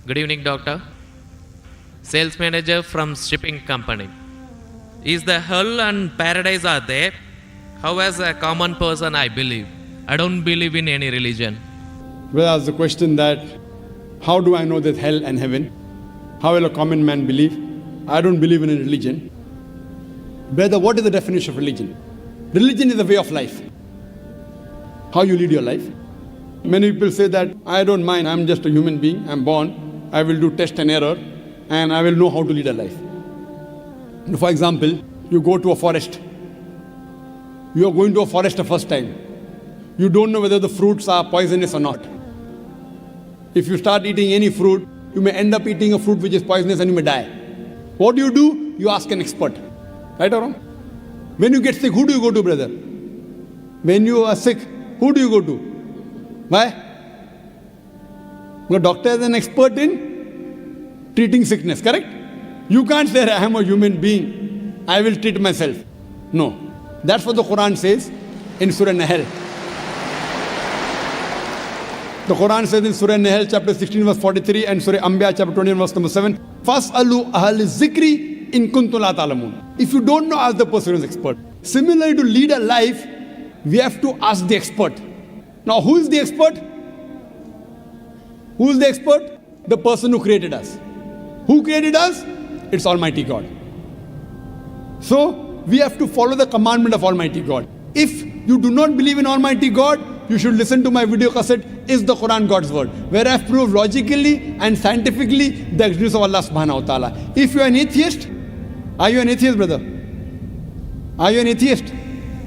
Good evening, doctor. Sales manager from shipping company. Is the hell and paradise are there? How as a common person I believe. I don't believe in any religion. Well, ask the question that, how do I know there's hell and heaven? How will a common man believe? I don't believe in a religion. Brother, what is the definition of religion? Religion is a way of life. How you lead your life. Many people say that, I don't mind, I'm just a human being, I'm born, I will do test and error, and I will know how to lead a life. For example, you go to a forest. You are going to a forest the first time. You don't know whether the fruits are poisonous or not. If you start eating any fruit, you may end up eating a fruit which is poisonous and you may die. What do? You ask an expert. Right or wrong? When you get sick, who do you go to, brother? When you are sick, who do you go to? Why? The doctor is an expert in treating sickness, correct? You can't say, I am a human being, I will treat myself. No. That's what the Quran says in Surah Nahl. The Quran says in Surah Nahl chapter 16 verse 43 and Surah Anbiya chapter 21 verse number 7, Fas'alu ahal zikri in kuntum la ta'lamun. If you don't know, ask the person who is expert. Similarly, to lead a life, we have to ask the expert. Now, who is the expert? Who is the expert? The person who created us. Who created us? It's Almighty God. So, we have to follow the commandment of Almighty God. If you do not believe in Almighty God, you should listen to my video cassette, Is the Quran God's Word? Where I have proved logically and scientifically the existence of Allah subhanahu wa ta'ala. If you are an atheist, are you an atheist, brother? Are you an atheist?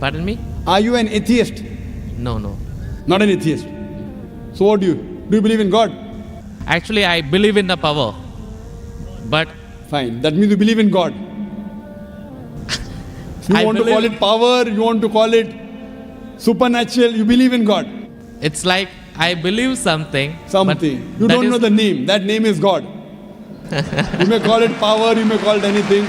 Pardon me? Are you an atheist? No. Not an atheist. So what do you? Do you believe in God? Actually, I believe in the power. But Fine. That means you believe in God. You I want to call believe- it power, you want to call it supernatural, you believe in God. it's like I believe something. but Something. You that don't is- know the name. That name is God. You may call it power, you may call it anything.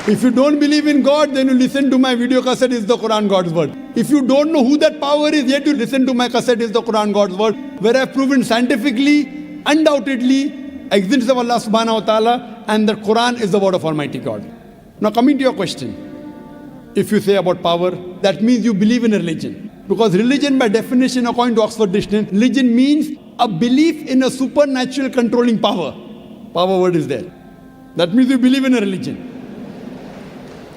If you don't believe in God, then you listen to my video cassette, Is the Quran God's Word? If you don't know who that power is, yet you listen to my cassette, Is the Quran God's Word? Where I have proven scientifically, undoubtedly, existence of Allah subhanahu wa ta'ala, and the Quran is the word of Almighty God. Now coming to your question. If you say about power, that means you believe in a religion. Because religion by definition, according to Oxford Dictionary, religion means a belief in a supernatural controlling power. Power word is there. That means you believe in a religion.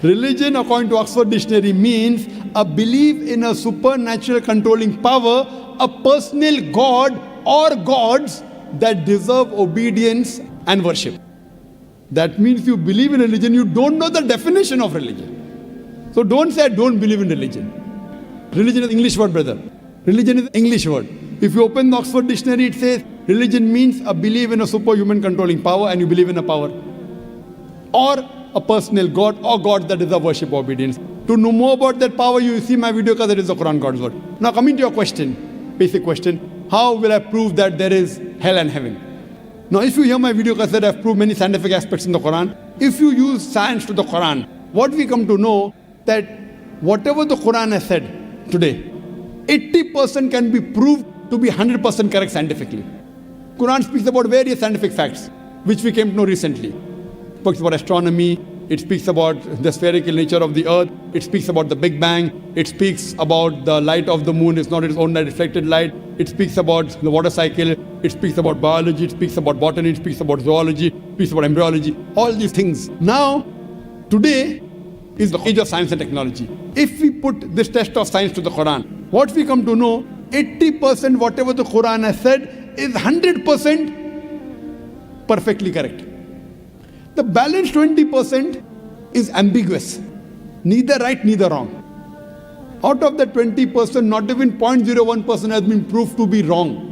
Religion, according to Oxford Dictionary, means a belief in a supernatural controlling power, a personal God or gods that deserve obedience and worship. That means you believe in religion, you don't know the definition of religion. So don't say, I don't believe in religion. Religion is English word, brother. Religion is English word. If you open the Oxford Dictionary, it says religion means a belief in a superhuman controlling power, and you believe in a power. Or a personal God or God that deserve worship or obedience. To know more about that power, you see my video because it is the Quran God's Word. Now coming to your question, basic question, how will I prove that there is hell and heaven? Now if you hear my video cassette, I have proved many scientific aspects in the Quran. If you use science to the Quran, what we come to know that whatever the Quran has said today, 80% can be proved to be 100% correct scientifically. Quran speaks about various scientific facts, which we came to know recently. It speaks about astronomy, it speaks about the spherical nature of the earth, it speaks about the Big Bang, it speaks about the light of the moon is not its own reflected light, it speaks about the water cycle, it speaks about biology, it speaks about botany, it speaks about zoology, it speaks about embryology, all these things. Now, today is the age of science and technology. If we put this test of science to the Quran, what we come to know, 80% whatever the Quran has said is 100% perfectly correct. The balance 20% is ambiguous. Neither right, neither wrong. Out of that 20%, not even 0.01% has been proved to be wrong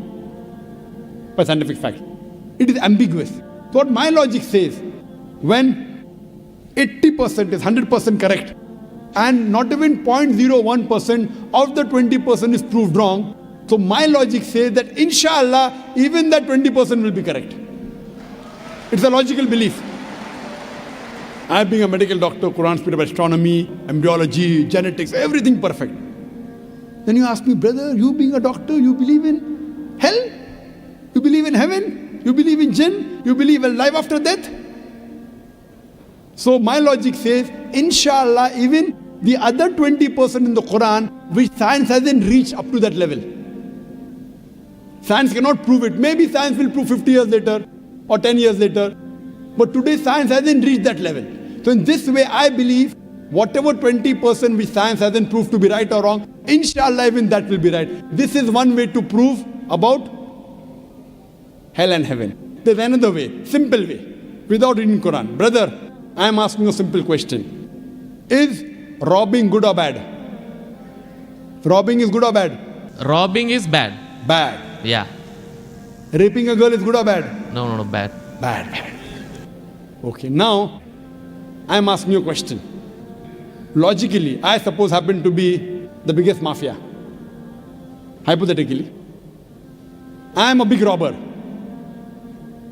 by scientific fact. It is ambiguous. So what my logic says, when 80% is 100% correct, and not even 0.01% of the 20% is proved wrong, so my logic says that inshallah, even that 20% will be correct. It's a logical belief. I being a medical doctor, Quran speaks about astronomy, embryology, genetics, everything perfect. Then you ask me, brother, you being a doctor, you believe in hell? heaven? You believe in jinn? You believe in life after death? So my logic says, inshallah, even the other 20% in the Quran, which science hasn't reached up to that level. Science cannot prove it. Maybe science will prove 50 years later or 10 years later. But today science hasn't reached that level. So in this way, I believe whatever 20% which science hasn't proved to be right or wrong, inshallah even that will be right. This is one way to prove about hell and heaven. There's another way, simple way, without reading Quran. Brother, I am asking a simple question. Is robbing good or bad? Robbing is good or bad? Robbing is bad. Bad. Yeah. Raping a girl is good or bad? No, bad. Bad. Okay, now I am asking you a question. Logically, I suppose happen to be the biggest mafia. Hypothetically. I am a big robber.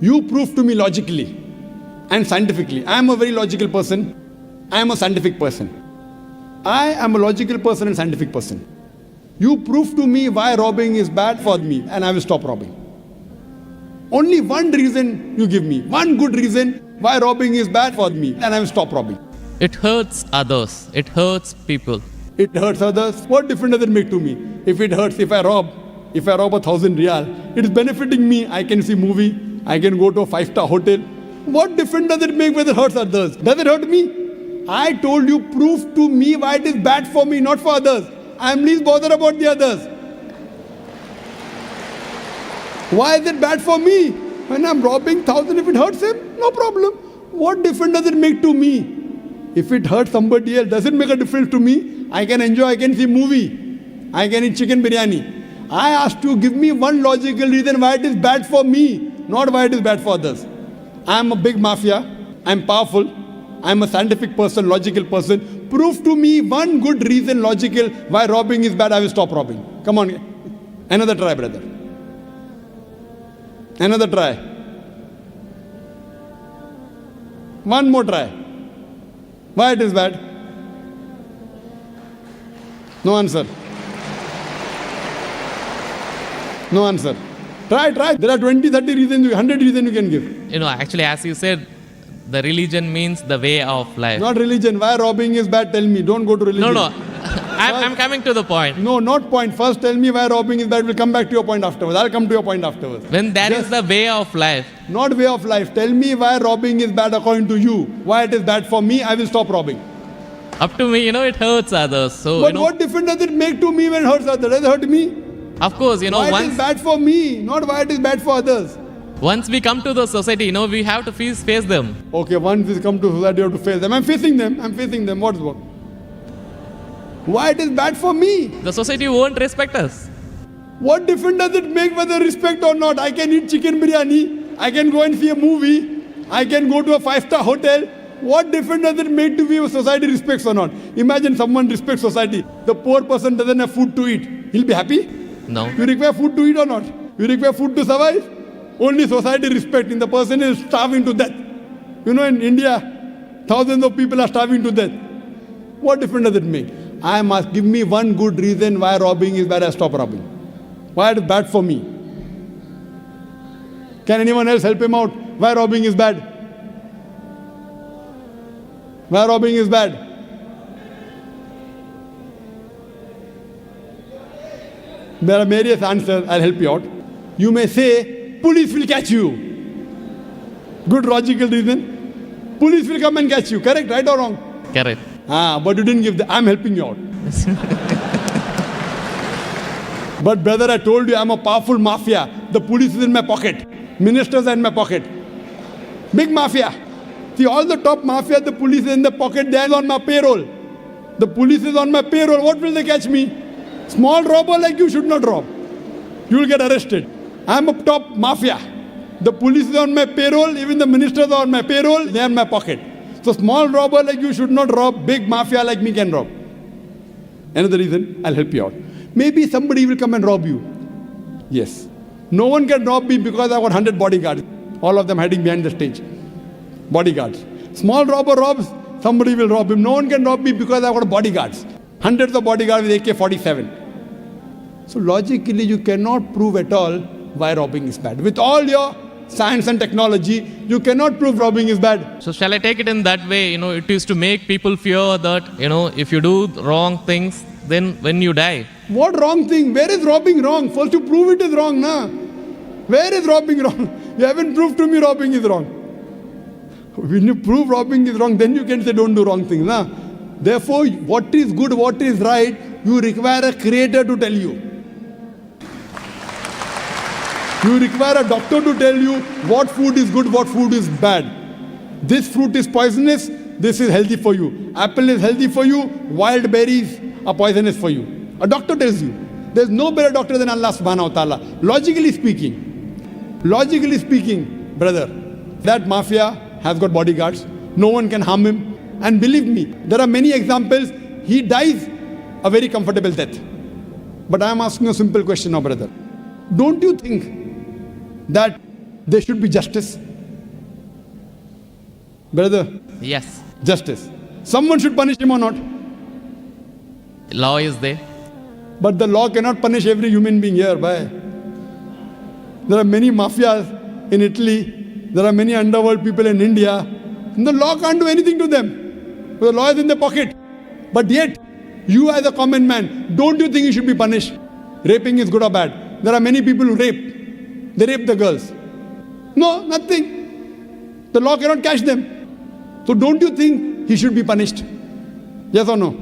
You prove to me logically and scientifically. I am a very logical person. I am a scientific person. I am a logical person and scientific person. You prove to me why robbing is bad for me and I will stop robbing. Only one reason you give me, one good reason why robbing is bad for me and I will stop robbing. It hurts others. It hurts people. It hurts others. What difference does it make to me? If it hurts, if I rob 1,000 riyal, it is benefiting me. I can see movie. I can go to a 5-star hotel. What difference does it make whether it hurts others? Does it hurt me? I told you, prove to me why it is bad for me, not for others. I am least bothered about the others. Why is it bad for me? When I am robbing 1,000, if it hurts him, no problem. What difference does it make to me? If it hurts somebody else, does it make a difference to me? I can enjoy, I can see movie. I can eat chicken biryani. I asked you, give me one logical reason why it is bad for me, not why it is bad for others. I am a big mafia. I am powerful. I am a scientific person, logical person. Prove to me one good reason, logical, why robbing is bad. I will stop robbing. Come on. Another try, brother. Another try. One more try. Why it is bad? No answer. No answer. Try. There are 20, 30 reasons, 100 reasons you can give. Actually, as you said, the religion means the way of life. Not religion. Why robbing is bad? Tell me. Don't go to religion. No. I'm coming to the point. No, not point. First tell me why robbing is bad. We'll come back to your point afterwards. I'll come to your point afterwards. When that is the way of life. Not way of life. Tell me why robbing is bad according to you. Why it is bad for me, I will stop robbing. Up to me, it hurts others. So, but what difference does it make to me when it hurts others? Does it hurt me? Of course, why it is bad for me, not why it is bad for others. Once we come to the society, we have to face them. Okay, once we come to society, you have to face them. I'm facing them. What's what? Why it is bad for me? The society won't respect us. What difference does it make whether respect or not? I can eat chicken biryani. I can go and see a movie. I can go to a 5-star hotel. What difference does it make to me if society respects or not? Imagine someone respects society. The poor person doesn't have food to eat. He'll be happy? No. You require food to eat or not? You require food to survive? Only society respecting. The person is starving to death. In India, thousands of people are starving to death. What difference does it make? I must give me one good reason why robbing is bad. I stop robbing. Why it is bad for me? Can anyone else help him out? Why robbing is bad? Why robbing is bad? There are various answers. I'll help you out. You may say, police will catch you. Good logical reason. Police will come and catch you. Correct, right or wrong? Correct. But you didn't give I'm helping you out. But brother, I told you I'm a powerful mafia. The police is in my pocket. Ministers are in my pocket. Big mafia. See, all the top mafia, the police is in the pocket. They are on my payroll. The police is on my payroll. What will they catch me? Small robber like you should not rob. You will get arrested. I'm a top mafia. The police is on my payroll. Even the ministers are on my payroll. They are in my pocket. So small robber like you should not rob. Big mafia like me can rob. Another reason, I'll help you out. Maybe somebody will come and rob you. Yes. No one can rob me because I've got 100 bodyguards. All of them hiding behind the stage. Bodyguards. Small robber robs, somebody will rob him. No one can rob me because I've got bodyguards. Hundreds of bodyguards with AK-47. So logically you cannot prove at all why robbing is bad. With all your science and technology, you cannot prove robbing is bad. So shall I take it in that way? It is to make people fear that, if you do wrong things, then when you die. What wrong thing? Where is robbing wrong? First you prove it is wrong, na? Where is robbing wrong? You haven't proved to me robbing is wrong. When you prove robbing is wrong, then you can say don't do wrong things, na? Therefore, what is good, what is right, you require a creator to tell you. You require a doctor to tell you what food is good, what food is bad. This fruit is poisonous, this is healthy for you. Apple is healthy for you, wild berries are poisonous for you. A doctor tells you. There's no better doctor than Allah subhanahu wa ta'ala. Logically speaking, brother, that mafia has got bodyguards. No one can harm him. And believe me, there are many examples. He dies a very comfortable death. But I am asking a simple question now, brother. Don't you think that there should be justice? Brother, Yes. justice. Someone should punish him or not. Law is there. But the law cannot punish every human being here. Why? There are many mafias in Italy. There are many underworld people in India. And the law can't do anything to them. The law is in their pocket. But yet, you as a common man, don't you think you should be punished? Raping is good or bad? There are many people who rape. They rape the girls. No, nothing. The law cannot catch them. So don't you think he should be punished? Yes or no?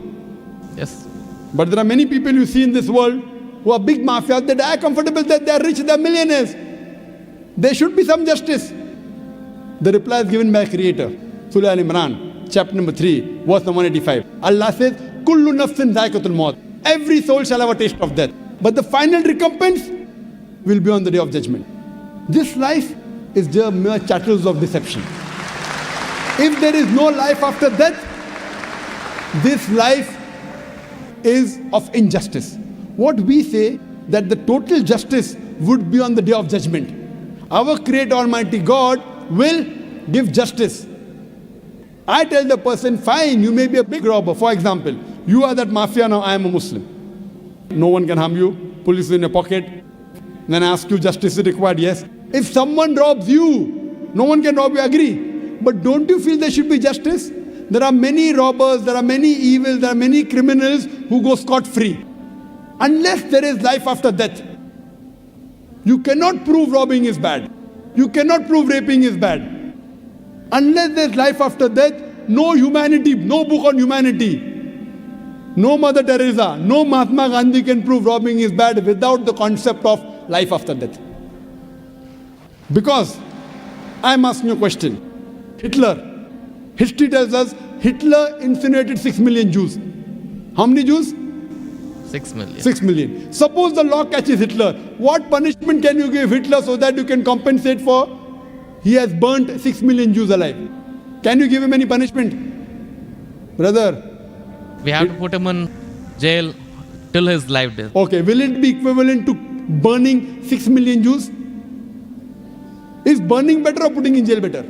Yes. But there are many people you see in this world who are big mafias. They die comfortable, they are rich, they are millionaires. There should be some justice. The reply is given by Creator. Surah Al-Imran, chapter number 3, verse number 185. Allah says, Kullu nafsin dhaikatul maut. Every soul shall have a taste of death. But the final recompense will be on the day of judgment. This life is just mere chattels of deception. If there is no life after death, this life is of injustice. What we say that the total justice would be on the day of judgment. Our Creator Almighty God will give justice. I tell the person, fine, you may be a big robber. For example, you are that mafia, now I am a Muslim. No one can harm you. Police is in your pocket. Then I ask you, justice is required? Yes. If someone robs you, no one can rob you, agree. But don't you feel there should be justice? There are many robbers, there are many evils, there are many criminals who go scot-free. Unless there is life after death. You cannot prove robbing is bad. You cannot prove raping is bad. Unless there is life after death, no humanity, no book on humanity, no Mother Teresa, no Mahatma Gandhi can prove robbing is bad without the concept of life after death. Because I am asking you a question. Hitler, history tells us Hitler incinerated 6 million Jews. How many Jews? 6 million. 6 million. Suppose the law catches Hitler. What punishment can you give Hitler so that you can compensate for he has burnt 6 million Jews alive? Can you give him any punishment? Brother. We have to put him in jail till his life death. Okay, will it be equivalent to burning 6 million Jews? Is burning better or putting in jail better?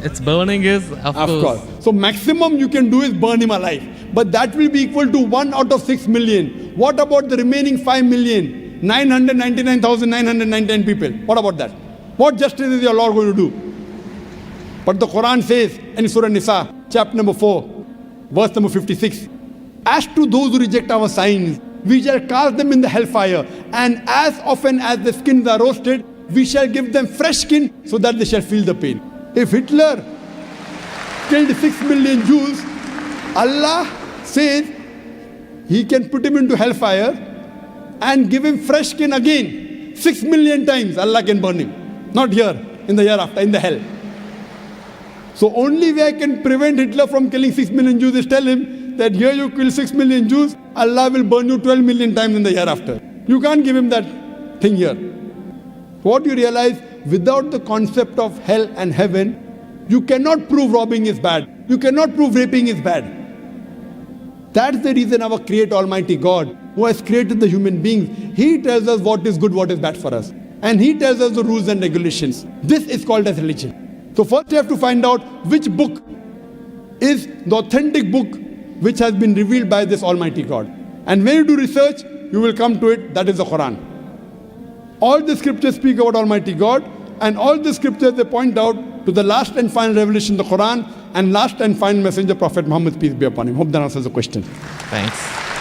It's burning is, of course. So maximum you can do is burn him alive. But that will be equal to 1 out of 6 million. What about the remaining 5 million? 999,999 people. What about that? What justice is your Lord going to do? But the Quran says in Surah Nisa, chapter number 4, verse number 56, as to those who reject our signs, we shall cast them in the hellfire, and as often as the skins are roasted, we shall give them fresh skin so that they shall feel the pain. If Hitler killed 6 million Jews, Allah says he can put him into hellfire and give him fresh skin again. 6 million times Allah can burn him. Not here, in the hereafter, in the hell. So only way I can prevent Hitler from killing 6 million Jews is tell him that here you kill 6 million Jews, Allah will burn you 12 million times in the hereafter. You can't give him that thing here. What you realize, without the concept of hell and heaven, you cannot prove robbing is bad. You cannot prove raping is bad. That's the reason our Creator Almighty God, who has created the human beings, He tells us what is good, what is bad for us. And He tells us the rules and regulations. This is called as religion. So first you have to find out which book is the authentic book which has been revealed by this Almighty God. And when you do research, you will come to it, that is the Quran. All the scriptures speak about Almighty God, and all the scriptures they point out to the last and final revelation, the Quran, and last and final messenger, Prophet Muhammad, peace be upon him. Hope that answers the question. Thanks.